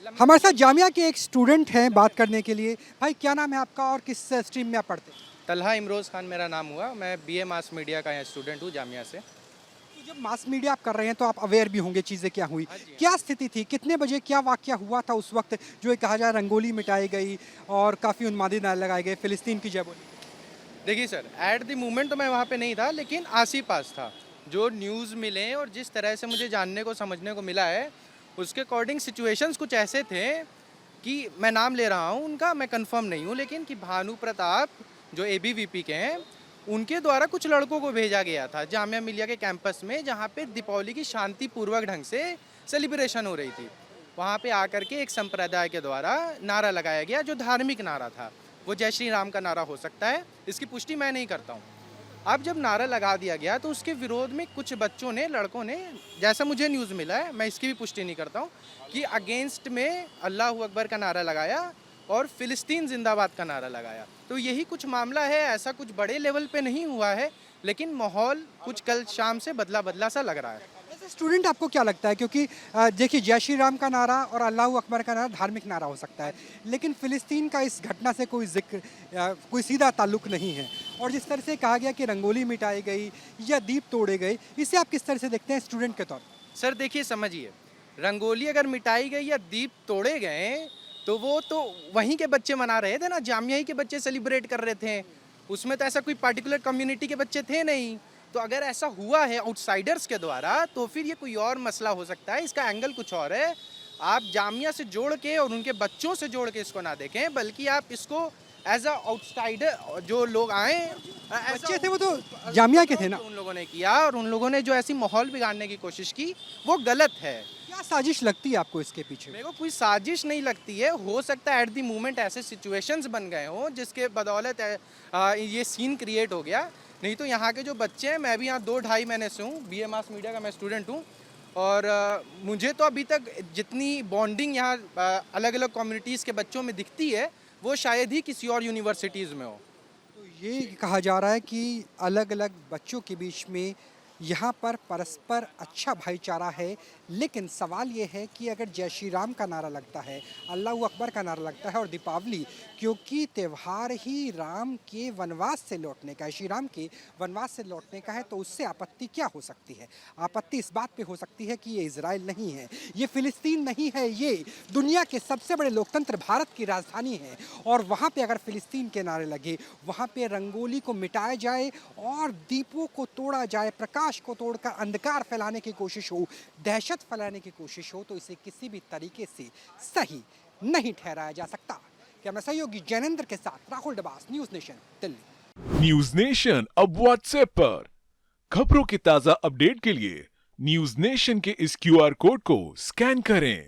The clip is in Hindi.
हमारे साथ जामिया के एक स्टूडेंट हैं बात करने के लिए। भाई क्या नाम है आपका और किस स्ट्रीम में आप पढ़ते हैं? तलहा इमरोज़ खान मेरा नाम हुआ। मैं बीए मास मीडिया का यहाँ स्टूडेंट हूँ जामिया से। तो जब मास मीडिया आप कर रहे हैं तो आप अवेयर भी होंगे चीज़ें क्या हुई, हाँ जी, हाँ क्या जी। स्थिति थी, कितने बजे क्या वाकया हुआ था उस वक्त जो ये कहा जाए रंगोली मिटाई गई और काफ़ी उन्मादी नारे लगाए गए, फिलिस्तीन की जय बोली? देखिए सर, एट द मोमेंट तो मैं वहाँ पे नहीं था, लेकिन आस-ही-पास था। जो न्यूज़ मिले और जिस तरह से मुझे जानने को समझने को मिला है, उसके अकॉर्डिंग सिचुएशंस कुछ ऐसे थे कि मैं नाम ले रहा हूँ उनका, मैं कन्फर्म नहीं हूँ, लेकिन कि भानु प्रताप जो एबीवीपी के हैं, उनके द्वारा कुछ लड़कों को भेजा गया था जामिया मिलिया के कैंपस में, जहाँ पे दीपावली की शांतिपूर्वक ढंग से सेलिब्रेशन हो रही थी। वहाँ पे आकर के एक संप्रदाय के द्वारा नारा लगाया गया, जो धार्मिक नारा था। वो जय श्री राम का नारा हो सकता है, इसकी पुष्टि मैं नहीं करता हूँ। अब जब नारा लगा दिया गया तो उसके विरोध में कुछ बच्चों ने, लड़कों ने, जैसा मुझे न्यूज़ मिला है, मैं इसकी भी पुष्टि नहीं करता हूँ, कि अगेंस्ट में अल्लाह अकबर का नारा लगाया और फिलिस्तीन जिंदाबाद का नारा लगाया। तो यही कुछ मामला है, ऐसा कुछ बड़े लेवल पे नहीं हुआ है, लेकिन माहौल कुछ कल शाम से बदला बदला सा लग रहा है। एज ए स्टूडेंट आपको क्या लगता है, क्योंकि देखिए जय श्री राम का नारा और अल्लाह अकबर का नारा धार्मिक नारा हो सकता है, लेकिन फिलिस्तीन का इस घटना से कोई जिक्र कोई सीधा ताल्लुक नहीं है, और जिस तरह से कहा गया कि रंगोली मिटाई गई या दीप तोड़े गए, इसे आप किस तरह से देखते हैं स्टूडेंट के तौर पर? सर देखिए, समझिए, रंगोली अगर मिटाई गई या दीप तोड़े गए तो वो तो वहीं के बच्चे मना रहे थे ना, जामिया ही के बच्चे सेलिब्रेट कर रहे थे। उसमें तो ऐसा कोई पर्टिकुलर कम्युनिटी के बच्चे थे नहीं। तो अगर ऐसा हुआ है आउटसाइडर्स के द्वारा, तो फिर ये कोई और मसला हो सकता है, इसका एंगल कुछ और है। आप जामिया से जोड़ के और उनके बच्चों से जोड़ के इसको ना देखें, बल्कि आप इसको एज अ आउटसाइडर जो लोग आए, बच्चे थे वो तो जामिया के थे ना। उन लोगों ने किया, और उन लोगों ने जो ऐसी माहौल बिगाड़ने की कोशिश की, वो गलत है। क्या साजिश लगती है आपको इसके पीछे? मेरे को कोई साजिश नहीं लगती है। हो सकता है एट द मोमेंट ऐसे सिचुएशंस बन गए हों जिसके बदौलत ये सीन क्रिएट हो गया। नहीं तो यहाँ के जो बच्चे हैं, मैं भी यहाँ 2 ढाई महीने से हूँ, बीए मास मीडिया का मैं स्टूडेंट हूँ, और मुझे तो अभी तक जितनी बॉन्डिंग यहाँ अलग अलग कम्युनिटीज़ के बच्चों में दिखती है, वो शायद ही किसी और यूनिवर्सिटीज़ में हो। तो ये कहा जा रहा है कि अलग अलग बच्चों के बीच में यहाँ पर परस्पर अच्छा भाईचारा है, लेकिन सवाल ये है कि अगर जय श्री राम का नारा लगता है, अल्लाह अकबर का नारा लगता है, और दीपावली क्योंकि त्यौहार ही राम के वनवास से लौटने का है, श्री राम के वनवास से लौटने का है, तो उससे आपत्ति क्या हो सकती है? आपत्ति इस बात पे हो सकती है कि ये इजराइल नहीं है, ये फिलिस्तीन नहीं है, ये दुनिया के सबसे बड़े लोकतंत्र भारत की राजधानी है, और वहाँ पे अगर फिलिस्तीन के नारे लगे, वहाँ पे रंगोली को मिटाया जाए और दीपों को तोड़ा जाए, प्रकाश को तोड़कर अंधकार फैलाने की कोशिश हो, दहशत फैलाने की कोशिश हो, तो इसे किसी भी तरीके से सही नहीं ठहराया जा सकता। कैमरा सहयोगी जैनेंद्र के साथ Rahul Dabas, news nation, Delhi. News nation अब व्हाट्सएप पर खबरों की ताजा अपडेट के लिए न्यूज नेशन के इस क्यूआर कोड को स्कैन करें